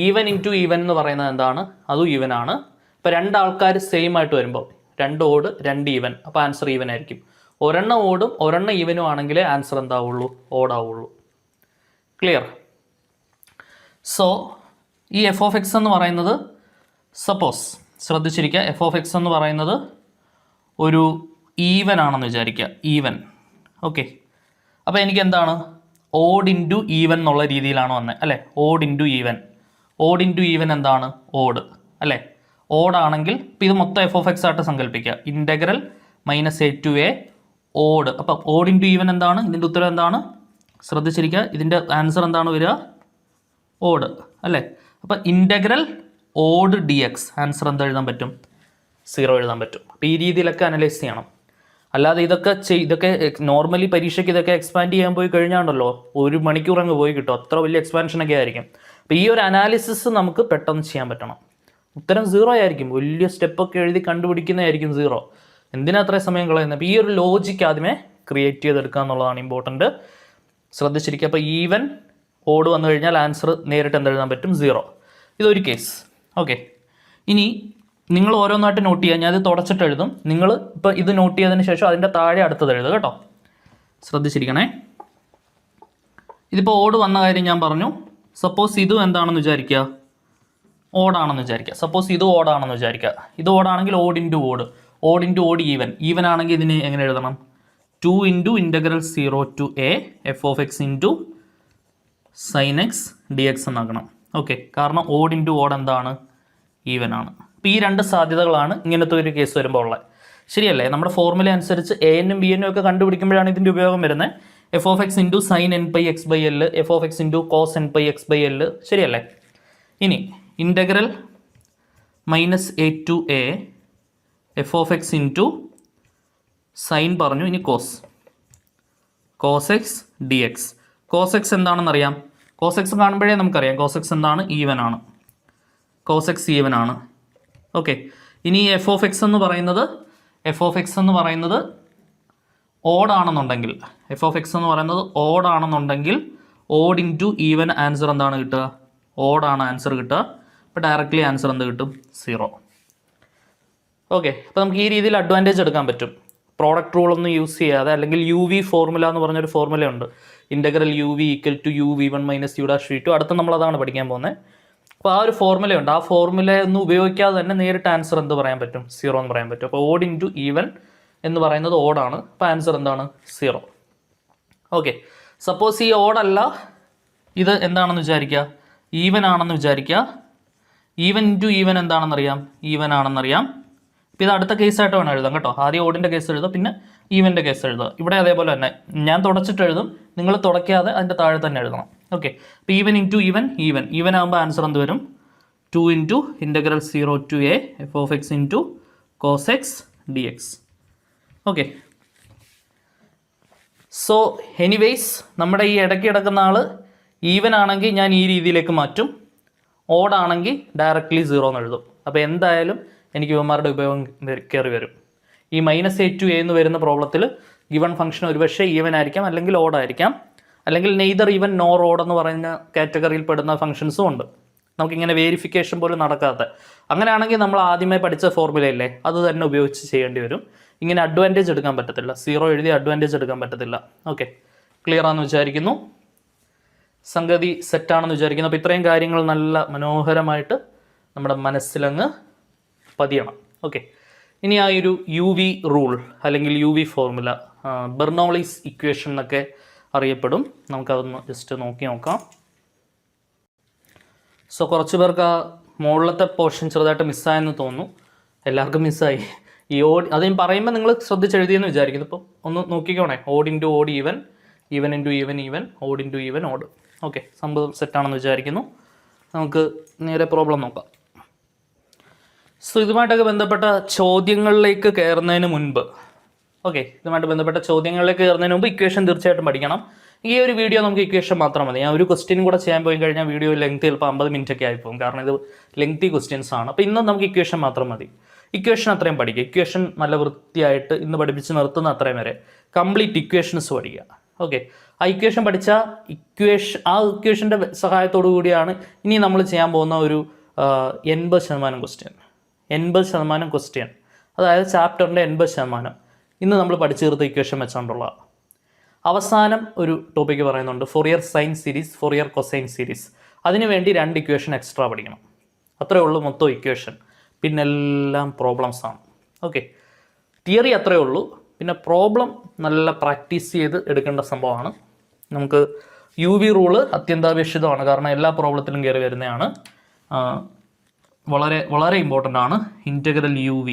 ഈവൻ ഇൻറ്റു ഈവൻ എന്ന് പറയുന്നത് എന്താണ്? അതും ഈവൻ ആണ്. ഇപ്പോൾ രണ്ടാൾക്കാർ സെയിം ആയിട്ട് വരുമ്പോൾ 2 ഓഡ് 2 ഈവൻ, അപ്പോൾ ആൻസർ ഈവൻ ആയിരിക്കും. ഒരെണ്ണം ഓടും ഒരെണ്ണം ഈവനും ആണെങ്കിലേ ആൻസർ എന്താവുള്ളൂ? ഓടാവുള്ളൂ. ക്ലിയർ? സോ ഈ എഫ് ഓഫ് എക്സ് എന്ന് പറയുന്നത്, സപ്പോസ് ശ്രദ്ധിച്ചിരിക്കുക, എഫ് ഓഫ് എക്സ് എന്ന് പറയുന്നത് ഒരു ഈവൻ ആണെന്ന് വിചാരിക്കുക. ഈവൻ. ഓക്കെ. അപ്പോൾ എനിക്ക് എന്താണ്? ഓഡ് ഇൻറ്റു ഈവൻ എന്നുള്ള രീതിയിലാണ് വന്നത് അല്ലേ? Odd into even. Odd into even എന്താണ്? ഓഡ് അല്ലേ? ഓടാണെങ്കിൽ ഇപ്പോൾ ഇത് മൊത്തം എഫ് ഓഫ് എക്സ് ആയിട്ട് സങ്കല്പിക്കുക. Integral minus a to a odd. അപ്പം ഓഡ് ഇൻറ്റു ഈവൻ എന്താണ്? ഇതിൻ്റെ ഉത്തരം എന്താണ്? ശ്രദ്ധിച്ചിരിക്കുക. ഇതിൻ്റെ ആൻസർ എന്താണ് വരിക? ഓഡ് അല്ലേ? അപ്പം integral odd D X answer എന്താ എഴുതാൻ പറ്റും? 0 എഴുതാൻ പറ്റും. അപ്പോൾ ഈ രീതിയിലൊക്കെ അനലൈസ് ചെയ്യണം. അല്ലാതെ ഇതൊക്കെ നോർമലി പരീക്ഷയ്ക്ക് ഇതൊക്കെ എക്സ്പാൻഡ് ചെയ്യാൻ പോയി കഴിഞ്ഞാണ്ടല്ലോ 1 മണിക്കൂർ അങ്ങ് പോയി കിട്ടും. അത്ര വലിയ എക്സ്പാൻഷനൊക്കെ ആയിരിക്കും. അപ്പോൾ ഈ ഒരു അനാലിസിസ് നമുക്ക് പെട്ടെന്ന് ചെയ്യാൻ പറ്റണം. ഉത്തരം 0 ആയിരിക്കും. വലിയ സ്റ്റെപ്പൊക്കെ എഴുതി കണ്ടുപിടിക്കുന്നതായിരിക്കും 0. എന്തിനാ അത്രയും സമയം കളയുന്നത്? അപ്പോൾ ഈ ഒരു ലോജിക്ക് ആദ്യമേ ക്രിയേറ്റ് ചെയ്തെടുക്കുക എന്നുള്ളതാണ് ഇമ്പോർട്ടൻറ്റ്. ശ്രദ്ധിച്ചിരിക്കുക. അപ്പോൾ ഈവൻ ഓഡ് വന്നു കഴിഞ്ഞാൽ ആൻസർ നേരിട്ട് എന്തെഴുതാൻ പറ്റും? 0. ഇതൊരു കേസ്. ഓക്കെ. ഇനി നിങ്ങൾ ഓരോന്നായിട്ട് നോട്ട് ചെയ്യുക. ഞാനത് തുടച്ചിട്ട് എഴുതും. നിങ്ങൾ ഇപ്പോൾ ഇത് നോട്ട് ചെയ്തതിന് ശേഷം അതിൻ്റെ താഴെ അടുത്തത് എഴുതുക കേട്ടോ. ശ്രദ്ധിച്ചിരിക്കണേ. ഇതിപ്പോൾ ഓഡ് വന്ന കാര്യം ഞാൻ പറഞ്ഞു. സപ്പോസ് ഇത് എന്താണെന്ന് വിചാരിക്കുക? ഓടാണെന്ന് വിചാരിക്കുക. സപ്പോസ് ഇത് ഓടാണെന്ന് വിചാരിക്കുക. ഇത് ഓടാണെങ്കിൽ odd into odd. Odd into odd even. Even ആണെങ്കിൽ ഇതിന് എങ്ങനെ എഴുതണം? 2 into integral 0 to a f of X into sine x D x എന്നാക്കണം. ഓക്കെ. കാരണം ഓഡ് ഇൻറ്റു ഓഡ് എന്താണ്? ഈവൻ ആണ്. അപ്പോൾ ഈ 2 സാധ്യതകളാണ് ഇങ്ങനത്തെ ഒരു കേസ് വരുമ്പോൾ ഉള്ളത്. ശരിയല്ലേ? നമ്മുടെ ഫോർമുല അനുസരിച്ച് എ എന്നും ബി എന്നും ഒക്കെ കണ്ടുപിടിക്കുമ്പോഴാണ് ഇതിൻ്റെ ഉപയോഗം വരുന്നത്. F of X into sine N pi X by l, f of X into cos N pi X by l. ശരിയല്ലേ? ഇനി integral minus a to a f of X into sine പറഞ്ഞു. ഇനി cos x D x. Cos x എന്താണെന്നറിയാം. Cos x കാണുമ്പോഴേ നമുക്കറിയാം cos x എന്താണ്? Even ആണ്. Cos x even ആണ്. ഓക്കെ. ഇനി എഫ് ഓഫ് എക്സ് എന്ന് പറയുന്നത് ഓടാണെന്നുണ്ടെങ്കിൽ, എഫ് ഓഫ് എക്സ് എന്ന് പറയുന്നത് ഓടാണെന്നുണ്ടെങ്കിൽ ഓഡ് ഇൻറ്റു ഈവൻ ആൻസർ എന്താണ് കിട്ടുക? ഓടാണ് ആൻസർ കിട്ടുക. അപ്പോൾ ഡയറക്റ്റ്ലി ആൻസർ എന്ത് കിട്ടും? 0. ഓക്കെ. അപ്പോൾ നമുക്ക് ഈ രീതിയിൽ അഡ്വാൻറ്റേജ് എടുക്കാൻ പറ്റും. പ്രോഡക്റ്റ് റൂൾ ഒന്നും യൂസ് ചെയ്യാതെ, അല്ലെങ്കിൽ യു വി ഫോർമുല എന്ന് പറഞ്ഞൊരു ഫോർമുലയുണ്ട്. Integral u v equal to u v 1 minus u dash v 2. അടുത്ത് നമ്മളതാണ് പഠിക്കാൻ പോകുന്നത്. അപ്പോൾ ആ ഒരു ഫോർമുലയുണ്ട്. ആ ഫോർമുലയൊന്നും ഉപയോഗിക്കാതെ തന്നെ നേരിട്ട് ആൻസർ എന്ത് പറയാൻ പറ്റും? 0 എന്ന് പറയാൻ പറ്റും. അപ്പോൾ ഓഡ് ഇൻറ്റു ഈവൻ എന്ന് പറയുന്നത് ഓടാണ്. അപ്പോൾ ആൻസർ എന്താണ്? 0. ഓക്കെ. സപ്പോസ് ഈ ഓടല്ല, ഇത് എന്താണെന്ന് വിചാരിക്കുക? ഈവൻ ആണെന്ന് വിചാരിക്കുക. ഈവൻ ഇൻറ്റു ഈവൻ എന്താണെന്നറിയാം? ഈവൻ ആണെന്നറിയാം. അപ്പോൾ ഇത് അടുത്ത കേസായിട്ട് വേണം എഴുതാം കേട്ടോ. ആദ്യം ഓടിൻ്റെ കേസ് എഴുതുക, പിന്നെ ഈവൻ്റെ കേസ് എഴുതുക. ഇവിടെ അതേപോലെ തന്നെ ഞാൻ തുടച്ചിട്ട് എഴുതും. നിങ്ങൾ തുടയ്ക്കാതെ അതിൻ്റെ താഴെ തന്നെ എഴുതണം. ഓക്കെ. അപ്പോൾ ഈവൻ ഇൻറ്റു ഈവൻ ആകുമ്പോൾ ആൻസർ എന്ത് വരും? 2 into integral 0 to a f of X into cos x D x. Okay. So anyways നമ്മുടെ ഈ ഇടയ്ക്ക് കിടക്കുന്ന ആൾ ഈവൻ ആണെങ്കിൽ ഞാൻ ഈ രീതിയിലേക്ക് മാറ്റും. ഓടാണെങ്കിൽ ഡയറക്റ്റ്ലി 0 എന്ന് എഴുതും. അപ്പോൾ എന്തായാലും എനിക്ക് ഇവന്മാരുടെ ഉപയോഗം കയറി വരും. ഈ മൈനസ് എ ടു എ എന്ന് വരുന്ന പ്രോബ്ലത്തിൽ ഗിവൺ ഫംഗ്ഷൻ ഒരുപക്ഷെ ഈവൻ ആയിരിക്കാം, അല്ലെങ്കിൽ ഓടായിരിക്കാം, അല്ലെങ്കിൽ നെയ്തർ ഈവൻ നോർ ഓഡ് എന്ന് പറയുന്ന കാറ്റഗറിയിൽ പെടുന്ന ഫംഗ്ഷൻസും ഉണ്ട്. നമുക്കിങ്ങനെ വേരിഫിക്കേഷൻ പോലും നടക്കാത്ത. അങ്ങനെയാണെങ്കിൽ നമ്മൾ ആദ്യമേ പഠിച്ച ഫോർമുലയില്ലേ, അത് തന്നെ ഉപയോഗിച്ച് ചെയ്യേണ്ടി വരും. ഇങ്ങനെ അഡ്വാൻറ്റേജ് എടുക്കാൻ പറ്റത്തില്ല. 0 എഴുതി അഡ്വാൻറ്റേജ് എടുക്കാൻ പറ്റത്തില്ല. ഓക്കെ. ക്ലിയർ ആണെന്ന് വിചാരിക്കുന്നു. സംഗതി സെറ്റാണെന്ന് വിചാരിക്കുന്നു. അപ്പോൾ ഇത്രയും കാര്യങ്ങൾ നല്ല മനോഹരമായിട്ട് നമ്മുടെ മനസ്സിലങ്ങ് പതിയണം. ഓക്കെ. ഇനി ആ ഒരു യു വി റൂൾ അല്ലെങ്കിൽ u v formula, Bernoulli's equation എന്നൊക്കെ അറിയപ്പെടും. നമുക്കതൊന്ന് ജസ്റ്റ് നോക്കാം. സോ കുറച്ച് പേർക്ക് ആ മുകളിലത്തെ പോർഷൻ ചെറുതായിട്ട് മിസ്സായെന്ന് തോന്നുന്നു. എല്ലാവർക്കും മിസ്സായി. ഈ അത് ഞാൻ പറയുമ്പോൾ നിങ്ങൾ ശ്രദ്ധിച്ചെഴുതിയെന്ന് വിചാരിക്കുന്നു. ഇപ്പം ഒന്ന് നോക്കിക്കോണേ. Odd into odd even, even into even, odd into even odd. Okay. സംഭവം സെറ്റാണെന്ന് വിചാരിക്കുന്നു. നമുക്ക് നേരെ പ്രോബ്ലം നോക്കാം. സോ ഇതുമായിട്ടൊക്കെ ബന്ധപ്പെട്ട ചോദ്യങ്ങളിലേക്ക് കയറുന്നതിന് മുൻപ് ഓക്കെ, ഇതുമായിട്ട് ബന്ധപ്പെട്ട ചോദ്യങ്ങളിലേക്ക് കയറുന്നതിന് മുമ്പ് ഇക്വേഷൻ തീർച്ചയായിട്ടും പഠിക്കണം. ഈ ഒരു വീഡിയോ നമുക്ക് ഇക്വേഷൻ മാത്രം മതി. ഞാൻ ഒരു ക്വസ്റ്റ്യൻ കൂടെ ചെയ്യാൻ പോയി കഴിഞ്ഞാൽ വീഡിയോ ലെങ്ത് ചിലപ്പോൾ 50 മിനിറ്റ് ഒക്കെ ആയിപ്പോകും, കാരണം ഇത് ലെങ്തി ക്വസ്റ്റ്യൻസ് ആണ്. അപ്പോൾ ഇന്ന് നമുക്ക് ഇക്വേഷൻ മാത്രം മതി. ഇക്വേഷൻ അത്രയും പഠിക്കുക. ഇക്വേഷൻ നല്ല വൃത്തിയായിട്ട് ഇന്ന് പഠിപ്പിച്ച് നിർത്തുന്ന അത്രയും വരെ കംപ്ലീറ്റ് ഇക്വേഷൻസ് പഠിക്കുക. ഓക്കെ, ആ ഇക്വേഷൻ പഠിച്ചാൽ ആ ഇക്വേഷൻ്റെ സഹായത്തോടു കൂടിയാണ് ഇനി നമ്മൾ ചെയ്യാൻ പോകുന്ന ഒരു 80% ക്വസ്റ്റ്യൻ. 80% ക്വസ്റ്റ്യൻ, അതായത് ചാപ്റ്ററിൻ്റെ 80% ഇന്ന് നമ്മൾ പഠിച്ചു തീർത്ത ഇക്വേഷൻ വെച്ചുകൊണ്ടുള്ള. അവസാനം ഒരു ടോപ്പിക്ക് പറയുന്നുണ്ട്, Fourier sine series, Fourier cosine series. അതിനുവേണ്ടി 2 ഇക്വേഷൻ എക്സ്ട്രാ പഠിക്കണം. അത്രയേ ഉള്ളൂ മൊത്തം ഇക്വേഷൻ. പിന്നെല്ലാം പ്രോബ്ലംസ് ആണ്. ഓക്കെ, തിയറി അത്രയേ ഉള്ളൂ. പിന്നെ പ്രോബ്ലം നല്ല പ്രാക്ടീസ് ചെയ്ത് എടുക്കേണ്ട സംഭവമാണ്. നമുക്ക് UV റൂള് അത്യന്താപേക്ഷിതമാണ്, കാരണം എല്ലാ പ്രോബ്ലത്തിലും കയറി വരുന്നതാണ്. വളരെ വളരെ ഇമ്പോർട്ടൻ്റ് ആണ് ഇൻ്റഗ്രൽ UV.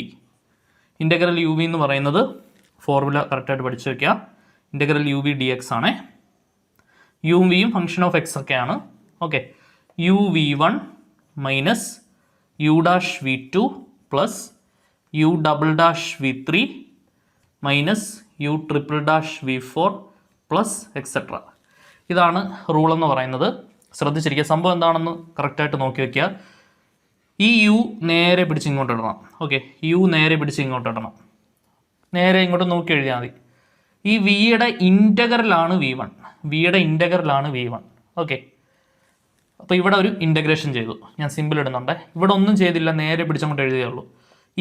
ഇൻ്റഗ്രൽ UV എന്ന് പറയുന്നത് ഫോർമുല കറക്റ്റായിട്ട് പഠിച്ചു വയ്ക്കുക. ഇൻ്റഗ്രൽ UV dx ആണ്. യും വിയും ഫംഗ്ഷൻ ഓഫ് എക്സ് ഒക്കെയാണ്. Okay, UV1 minus U'(V2) plus U'(V3) minus U'(V4) plus etcetera. ഇതാണ് റൂൾ എന്ന് പറയുന്നത്. ശ്രദ്ധിച്ചിരിക്കുക, സംഭവം എന്താണെന്ന് കറക്റ്റായിട്ട് നോക്കി വയ്ക്കുക. ഈ U നേരെ പിടിച്ച് ഇങ്ങോട്ട് ഇടണം. ഓക്കെ, U നേരെ പിടിച്ച് ഇങ്ങോട്ട് ഇടണം. നേരെ ഇങ്ങോട്ട് നോക്കി എഴുതിയാൽ മതി. ഈ വിയുടെ ഇൻ്റഗ്രലാണ് V1. വിയുടെ ഇൻ്റഗ്രലാണ് V1. ഓക്കെ, അപ്പോൾ ഇവിടെ ഒരു ഇൻ്റഗ്രേഷൻ ചെയ്തു. ഞാൻ സിമ്പിൾ ഇടുന്നുണ്ട്. ഇവിടെ ഒന്നും ചെയ്തില്ല, നേരെ പിടിച്ചങ്ങോട്ട് എഴുതിയുള്ളൂ.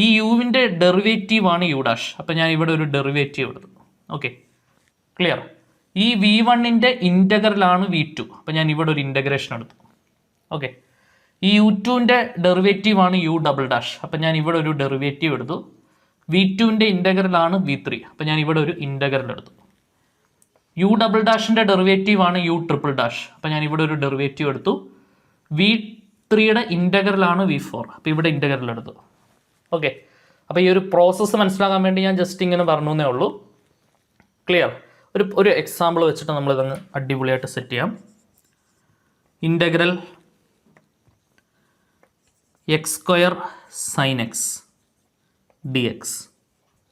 ഈ യുവിൻ്റെ ഡെറിവേറ്റീവാണ് U'. അപ്പോൾ ഞാൻ ഇവിടെ ഒരു ഡെറിവേറ്റീവ് എടുത്തു. Okay, clear. ഈ V1ൻ്റെ ഇൻ്റഗ്രലാണ് V2. അപ്പോൾ ഞാൻ ഇവിടെ ഒരു ഇൻ്റഗ്രേഷൻ എടുത്തു. ഓക്കെ, ഈ U2ൻ്റെ ഡെറിവേറ്റീവാണ് U'. അപ്പോൾ ഞാൻ ഇവിടെ ഒരു ഡെറിവേറ്റീവ് എടുത്തു. V2ൻ്റെ ഇൻ്റഗ്രലാണ് V3. അപ്പോൾ ഞാൻ ഇവിടെ ഒരു ഇൻ്റഗ്രൽ എടുത്തു. U''ൻ്റെ ഡെറിവേറ്റീവാണ് U''. അപ്പോൾ ഞാൻ ഇവിടെ ഒരു ഡെറിവേറ്റീവ് എടുത്തു. V3യുടെ ഇൻ്റഗ്രലാണ് V4. അപ്പോൾ ഇവിടെ ഇൻ്റഗ്രൽ എടുത്തു. ഓക്കെ, അപ്പോൾ ഈ ഒരു പ്രോസസ്സ് മനസ്സിലാക്കാൻ വേണ്ടി ഞാൻ ജസ്റ്റ് ഇങ്ങനെ പറഞ്ഞു എന്നേ ഉള്ളൂ. ക്ലിയർ. ഒരു എക്സാമ്പിൾ വെച്ചിട്ട് നമ്മളിതങ്ങ് അടിപൊളിയായിട്ട് സെറ്റ് ചെയ്യാം. Integral x² sin x dx.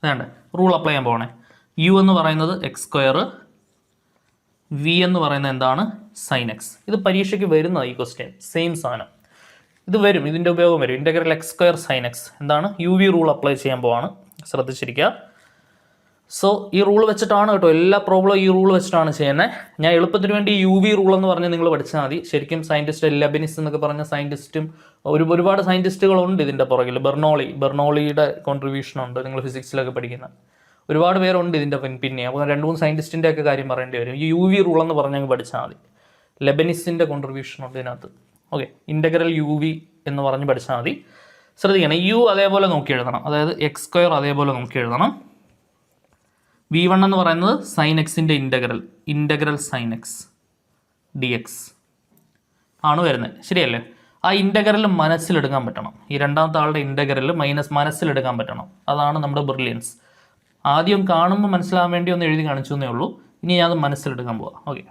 വേണ്ട, റൂൾ അപ്ലൈ ചെയ്യാൻ പോകണേ. U എന്ന് പറയുന്നത് x², V എന്ന് പറയുന്നത് എന്താണ്? sin x. ഇത് പരീക്ഷയ്ക്ക് വരുന്ന ഈ ക്വസ്റ്റ്യൻ സെയിം സാധനം. ഇത് വരും, ഇതിൻ്റെ ഉപയോഗം വരും. ഇൻ്റഗ്രൽ x² sin x എന്താണ്? UV റൂൾ അപ്ലൈ ചെയ്യാൻ പോവാണ്. ശ്രദ്ധിച്ചിരിക്കുക. സോ ഈ റൂൾ വെച്ചിട്ടാണ് കേട്ടോ എല്ലാ പ്രോബ്ലം ഈ റൂൾ വെച്ചിട്ടാണ് ചെയ്യുന്നത്. ഞാൻ എളുപ്പത്തിന് വേണ്ടി UV റൂൾ എന്ന് പറഞ്ഞ് നിങ്ങൾ പഠിച്ചാൽ മതി. ശരിക്കും സയൻറ്റിസ്റ്റ് ലെബനിസ് എന്നൊക്കെ പറഞ്ഞ സയൻറ്റിസ്റ്റും ഒരുപാട് സയൻറ്റിസ്റ്റുകളുണ്ട് ഇതിൻ്റെ പുറകിൽ. ബെർണോളിയുടെ കോൺട്രിബ്യൂഷൻ ഉണ്ട്. നിങ്ങൾ ഫിസിക്സിലൊക്കെ പഠിക്കുന്ന ഒരുപാട് പേരുണ്ട് ഇതിൻ്റെ പിന്നെ. അപ്പോൾ 2-3 സയൻറ്റിസ്റ്റിൻ്റെ ഒക്കെ കാര്യം പറയേണ്ടി വരും. ഈ UV റൂൾ എന്ന് പറഞ്ഞ് പഠിച്ചാൽ മതി. ലെബനിസിൻ്റെ കോൺട്രിബ്യൂഷൻ ഉണ്ട് ഇതിനകത്ത്. ഓക്കെ, ഇൻ്റഗ്രൽ UV എന്ന് പറഞ്ഞ് പഠിച്ചാൽ മതി. ശ്രദ്ധിക്കണം, U അതേപോലെ നോക്കി എഴുതണം, അതായത് x² അതേപോലെ നോക്കി എഴുതണം. V1 എന്ന് പറയുന്നത് sin xൻ്റെ ഇൻ്റഗ്രൽ sin x dx ആണ് വരുന്നത്. ശരിയല്ലേ? ആ ഇൻ്റഗ്രൽ മനസ്സിലെടുക്കാൻ പറ്റണം. ഈ രണ്ടാമത്തെ ആളുടെ ഇൻ്റഗ്രൽ മനസ്സിലെടുക്കാൻ പറ്റണം. അതാണ് നമ്മുടെ ബ്രില്യൻസ്. ആദ്യം കാണുമ്പോൾ മനസ്സിലാകാൻ വേണ്ടി ഒന്ന് എഴുതി കാണിച്ചു എന്നേ ഉള്ളൂ. ഇനി ഞാൻ അത് മനസ്സിലെടുക്കാൻ പോവാം. ഓക്കെ,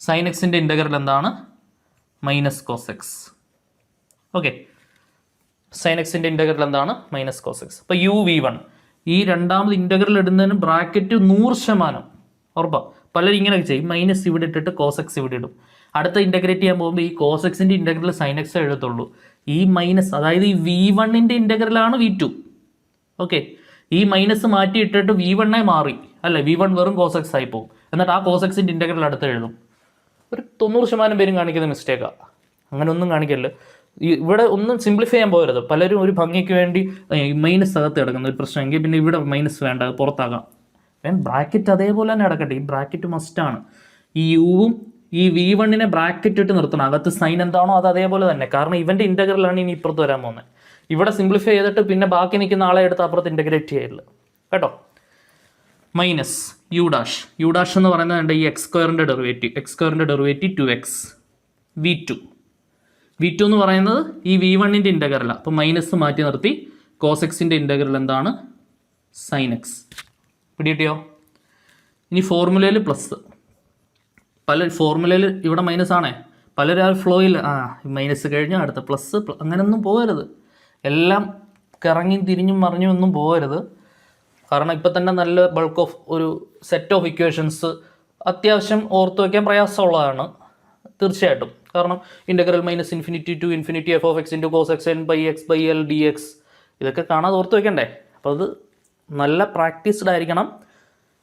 sin xൻ്റെ ഇൻ്റഗ്രൽ എന്താണ്? Minus cos x. Okay, sin xൻ്റെ ഇൻ്റഗ്രൽ എന്താണ്? Minus cos x. അപ്പോൾ UV1 ഈ രണ്ടാമത് ഇൻ്റഗ്രൽ ഇടുന്നതിന് ബ്രാക്കറ്റ് 100% ഉറപ്പാണ്. പലരും ഇങ്ങനെയൊക്കെ ചെയ്യും, മൈനസ് ഇവിടെ ഇട്ടിട്ട് കോസ് എക്സ് ഇവിടെ ഇടും. അടുത്ത ഇൻ്റഗ്രേറ്റ് ചെയ്യാൻ പോകുമ്പോൾ ഈ കോസ് എക്സിൻ്റെ ഇൻ്റഗ്രൽ sin x എഴുതത്തുള്ളൂ. ഈ മൈനസ്, അതായത് ഈ V1ൻ്റെ ഇൻ്റഗ്രലാണ് V2. ഓക്കെ, ഈ മൈനസ് മാറ്റി ഇട്ടിട്ട് V1 മാറി, അല്ലേ? V1 വെറും കോസ് എക്സ് ആയി പോകും. എന്നിട്ട് ആ കോസ് എക്സിൻ്റെ ഇൻ്റഗ്രൽ അടുത്ത് എഴുതും. ഒരു 90% പേരും കാണിക്കുന്ന മിസ്റ്റേക്കാണ്. അങ്ങനെ ഒന്നും കാണിക്കല്ല. ഇവിടെ ഒന്നും സിംപ്ലിഫൈ ചെയ്യാൻ പോകരുത്. പലരും ഒരു ഭംഗിക്ക് വേണ്ടി മൈനസ് അകത്ത് കിടക്കുന്ന ഒരു പ്രശ്നം, എങ്കിൽ പിന്നെ ഇവിടെ മൈനസ് വേണ്ട, പുറത്താകാം. ബ്രാക്കറ്റ് അതേപോലെ തന്നെ കിടക്കട്ടെ. ഈ ബ്രാക്കറ്റ് മസ്റ്റാണ്. ഈ യുവും ഈ V1നെ ബ്രാക്കറ്റ് ഇട്ട് നിർത്തണം. അകത്ത് സൈൻ എന്താണോ അത് അതേപോലെ തന്നെ, കാരണം ഇവൻ്റെ ഇൻ്റഗ്രലാണ് ഇനി ഇപ്പുറത്ത് വരാൻ പോകുന്നത്. ഇവിടെ സിംപ്ലിഫൈ ചെയ്തിട്ട് പിന്നെ ബാക്കി നിൽക്കുന്ന ആളെ എടുത്ത് അപ്പുറത്ത് ഇൻ്റഗ്രേറ്റ് ചെയ്യില്ല കേട്ടോ. മൈനസ് U' എന്ന് പറയുന്നത് ഈ x² ഡെറിവേറ്റീവ് 2x V2 എന്ന് പറയുന്നത് ഈ V1ൻ്റെ ഇൻ്റഗ്രലാണ്. അപ്പോൾ മൈനസ് മാറ്റി നിർത്തി കോസ് എക്സിൻ്റെ ഇൻ്റഗ്രൽ എന്താണ്? sin x. പിടികിട്ടിയോ? ഇനി ഫോർമുലയിൽ പ്ലസ്. പല ഫോർമുലയിൽ ഇവിടെ മൈനസ് ആണേ. പലരും ഫ്ലോയിൽ മൈനസ് കഴിഞ്ഞാൽ അടുത്ത പ്ലസ്, അങ്ങനെയൊന്നും പോകരുത്. എല്ലാം കറങ്ങി തിരിഞ്ഞും മറിഞ്ഞും ഒന്നും പോകരുത്. കാരണം ഇപ്പം തന്നെ നല്ല ബൾക്ക് ഓഫ് ഒരു സെറ്റ് ഓഫ് ഇക്വേഷൻസ് അത്യാവശ്യം ഓർത്ത് വയ്ക്കാൻ പ്രയാസമുള്ളതാണ് തീർച്ചയായിട്ടും. കാരണം integral minus infinity to infinity f of X into cos x n by x by L D x ഇതൊക്കെ കാണാതെ ഓർത്ത് വയ്ക്കണ്ടേ. അപ്പോൾ അത് നല്ല പ്രാക്ടീസ്ഡ് ആയിരിക്കണം.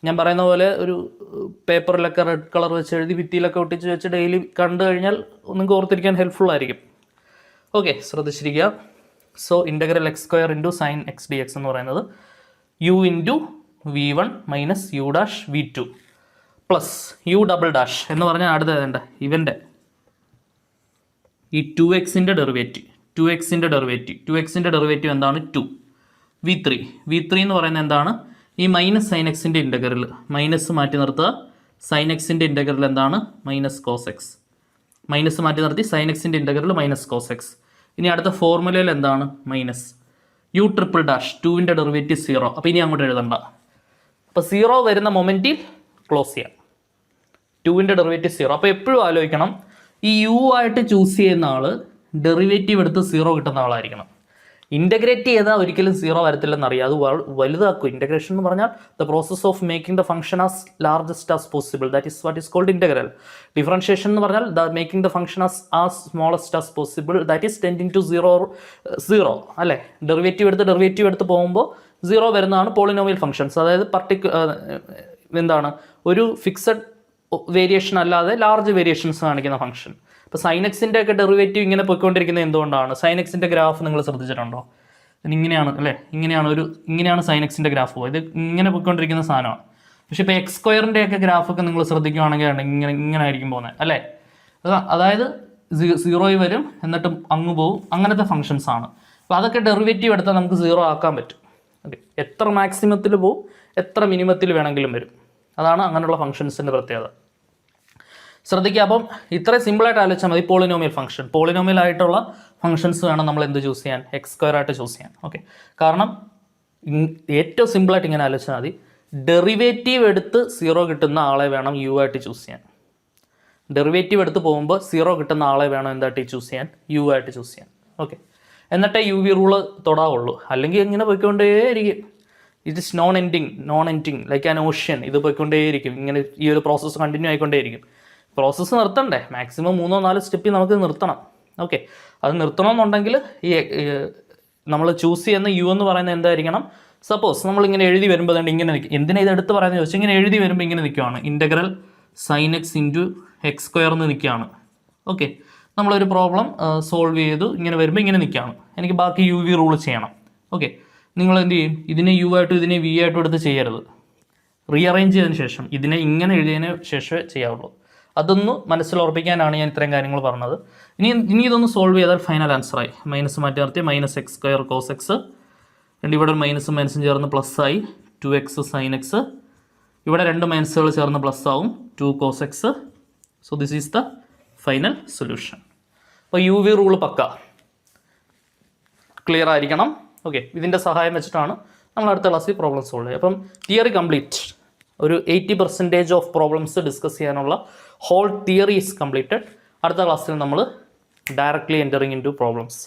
ഞാൻ പറയുന്ന പോലെ ഒരു പേപ്പറിലൊക്കെ റെഡ് കളർ വെച്ച് എഴുതി ഭിത്തിയിലൊക്കെ ഒട്ടിച്ച് വെച്ച് ഡെയിലി കണ്ടു കഴിഞ്ഞാൽ നിങ്ങൾക്ക് ഓർത്തിരിക്കാൻ ഹെൽപ്ഫുൾ ആയിരിക്കും. ഓക്കെ, ശ്രദ്ധിച്ചിരിക്കുക. So integral x square into sine x D x എന്ന് പറയുന്നത് u into v one minus u dash v two plus u double dash എന്ന് പറഞ്ഞാൽ അടുത്ത വേണ്ട ഇവൻ്റെ ഈ 2x-ൻ്റെ ഡെറിവേറ്റീവ് എന്താണ്? 2 v3 എന്ന് പറയുന്നത് എന്താണ്? ഈ മൈനസ് സൈൻ എക്സിൻ്റെ ഇൻ്റഗ്രൽ മൈനസ് മാറ്റി നിർത്തുക. സൈൻ എക്സിൻ്റെ ഇൻ്റഗ്രൽ എന്താണ്? Minus cos X. മൈനസ് മാറ്റി നിർത്തി സൈൻ എക്സിൻ്റെ ഇൻ്റഗ്രൽ മൈനസ് കോസ് എക്സ്. ഇനി അടുത്ത ഫോർമുലയിൽ എന്താണ്? മൈനസ് യു ട്രിപ്പിൾ ഡാഷ് 2-ൻ്റെ ഡെറിവേറ്റീവ് 0. അപ്പോൾ ഇനി അങ്ങോട്ട് എഴുതണ്ട. അപ്പോൾ 0 വരുന്ന മൊമെൻറ്റിൽ ക്ലോസ് ചെയ്യാം. 2-ൻ്റെ ഡെറിവേറ്റീവ് 0. അപ്പോൾ എപ്പോഴും ആലോചിക്കണം, ഈ യു ആയിട്ട് ചൂസ് ചെയ്യുന്ന ആൾ ഡെറിവേറ്റീവ് എടുത്ത് 0 കിട്ടുന്ന ആളായിരിക്കണം. ഇൻ്റഗ്രേറ്റ് ചെയ്താൽ ഒരിക്കലും 0 വരത്തില്ലെന്നറിയാം. അത് വലുതാക്കും. ഇൻ്റഗ്രേഷൻ എന്ന് പറഞ്ഞാൽ the process of making the function as largest as possible, that is what is called integral. Differentiation എന്ന് പറഞ്ഞാൽ the making the function as smallest as possible, that is tending to 0 അല്ലേ. Derivative എടുത്ത് പോകുമ്പോൾ 0 വരുന്നതാണ് polynomial functions. അതായത് എന്താണ് ഒരു fixed variation അല്ലാതെ ലാർജ് വേരിയേഷൻസ് കാണിക്കുന്ന ഫംഗ്ഷൻ. ഇപ്പോൾ സൈൻ എക്സിൻ്റെ ഒക്കെ ഡെറിവേറ്റീവ് ഇങ്ങനെ പോയിക്കൊണ്ടിരിക്കുന്നത് എന്തുകൊണ്ടാണ്? സൈൻ എക്സിൻ്റെ ഗ്രാഫ് നിങ്ങൾ ശ്രദ്ധിച്ചിട്ടുണ്ടോ? ഇങ്ങനെയാണ് അല്ലേ, ഇങ്ങനെയാണ് സൈൻ എക്സിൻ്റെ ഗ്രാഫ്. ഇത് ഇങ്ങനെ പോയിക്കൊണ്ടിരിക്കുന്ന സാധനമാണ്. പക്ഷേ ഇപ്പോൾ എക്സ് സ്ക്വയറിൻ്റെ ഒക്കെ ഗ്രാഫൊക്കെ നിങ്ങൾ ശ്രദ്ധിക്കുകയാണെങ്കിൽ ഇങ്ങനെ ആയിരിക്കും പോകുന്നത് അല്ലേ. അതായത് 0 വരും എന്നിട്ട് അങ്ങ് പോകും, അങ്ങനത്തെ ഫംഗ്ഷൻസ് ആണ്. അപ്പോൾ അതൊക്കെ ഡെറിവേറ്റീവ് എടുത്താൽ നമുക്ക് 0 ആക്കാൻ പറ്റും. ഓക്കെ, എത്ര മാക്സിമത്തിൽ പോവും, എത്ര മിനിമത്തിൽ വേണമെങ്കിലും വരും. അതാണ് അങ്ങനെയുള്ള ഫംഗ്ഷൻസിൻ്റെ പ്രത്യേകത. ശ്രദ്ധിക്കുക. അപ്പം ഇത്രയും സിമ്പിളായിട്ട് ആലോചിച്ചാൽ മതി. പോളിനോമിയൽ ആയിട്ടുള്ള ഫംഗ്ഷൻസ് വേണം നമ്മൾ എന്ത് ചൂസ് ചെയ്യാൻ? എക്സ് സ്ക്വയർ ആയിട്ട് ചൂസ് ചെയ്യാൻ. ഓക്കെ, കാരണം ഏറ്റവും സിമ്പിളായിട്ട് ഇങ്ങനെ ആലോചിച്ചാൽ മതി. ഡെറിവേറ്റീവ് എടുത്ത് 0 കിട്ടുന്ന ആളെ വേണം യു ആയിട്ട് ചൂസ് ചെയ്യാൻ. ഡെറിവേറ്റീവ് എടുത്ത് പോകുമ്പോൾ 0 കിട്ടുന്ന ആളെ വേണം എന്തായിട്ട് ചൂസ് ചെയ്യാൻ? യു ആയിട്ട് ചൂസ് ചെയ്യാൻ. ഓക്കെ, എന്നിട്ടേ യു വി റൂള് തൊടാവുള്ളൂ. അല്ലെങ്കിൽ ഇങ്ങനെ പോയിക്കൊണ്ടേയിരിക്കും. It is non ending like an ocean. ഇത് പോയിക്കൊണ്ടേയിരിക്കും. ഇങ്ങനെ ഈ ഒരു പ്രോസസ്സ് കണ്ടിന്യൂ ആയിക്കൊണ്ടേയിരിക്കും. പ്രോസസ്സ് നിർത്തണ്ടേ? മാക്സിമം 3-4 സ്റ്റെപ്പിൽ നമുക്ക് നിർത്തണം. ഓക്കെ, അത് നിർത്തണമെന്നുണ്ടെങ്കിൽ ഈ നമ്മൾ ചൂസ് ചെയ്യുന്ന യു എന്ന് പറയുന്നത് എന്തായിരിക്കണം? സപ്പോസ് നമ്മളിങ്ങനെ എഴുതി വരുമ്പോൾ ഇങ്ങനെ നിൽക്കും. എന്തിനാ ഇത് എടുത്ത് പറയുന്നത് ചോദിച്ചാൽ ഇങ്ങനെ എഴുതി വരുമ്പോൾ ഇങ്ങനെ നിൽക്കുകയാണ്. Integral sine x into x സ്ക്വയർന്ന് നിൽക്കുകയാണ്. ഓക്കെ, നമ്മളൊരു പ്രോബ്ലം സോൾവ് ചെയ്തു. ഇങ്ങനെ വരുമ്പോൾ ഇങ്ങനെ നിൽക്കുകയാണ്. എനിക്ക് ബാക്കി യു വി റൂൾ ചെയ്യണം. ഓക്കെ, നിങ്ങൾ എന്ത് ചെയ്യും? ഇതിനെ യു ആയിട്ടും ഇതിനെ വി ആയിട്ടും എടുത്ത് ചെയ്യരുത്. റീഅറേഞ്ച് ചെയ്തതിന് ശേഷം ഇതിനെ ഇങ്ങനെ എഴുതിയതിന് ശേഷമേ ചെയ്യാവുള്ളൂ. അതൊന്ന് മനസ്സിലുറപ്പിക്കാനാണ് ഞാൻ ഇത്രയും കാര്യങ്ങൾ പറഞ്ഞത്. ഇനി ഇതൊന്ന് സോൾവ് ചെയ്താൽ ഫൈനൽ ആൻസറായി. മൈനസ് മാറ്റി നിർത്തി minus x square cos x. ഇവിടെ ഒരു മൈനസും ചേർന്ന് പ്ലസ് ആയി 2x സൈൻ എക്സ്. ഇവിടെ 2 മൈനസുകൾ ചേർന്ന് പ്ലസ് ആവും 2 cos x. So this is the final solution. അപ്പോൾ യു വി റൂൾ പക്ക ക്ലിയർ ആയിരിക്കണം. ഓക്കെ, ഇതിൻ്റെ സഹായം വെച്ചിട്ടാണ് നമ്മൾ അടുത്ത ക്ലാസ്സിൽ പ്രോബ്ലം സോൾവ് ചെയ്യുക. അപ്പം തിയറി കംപ്ലീറ്റ്. ഒരു 80% ഓഫ് പ്രോബ്ലംസ് ഡിസ്കസ് ചെയ്യാനുള്ള ഹോൾ തിയറി ഈസ് കംപ്ലീറ്റഡ്. അടുത്ത ക്ലാസ്സിൽ നമ്മൾ directly entering into problems.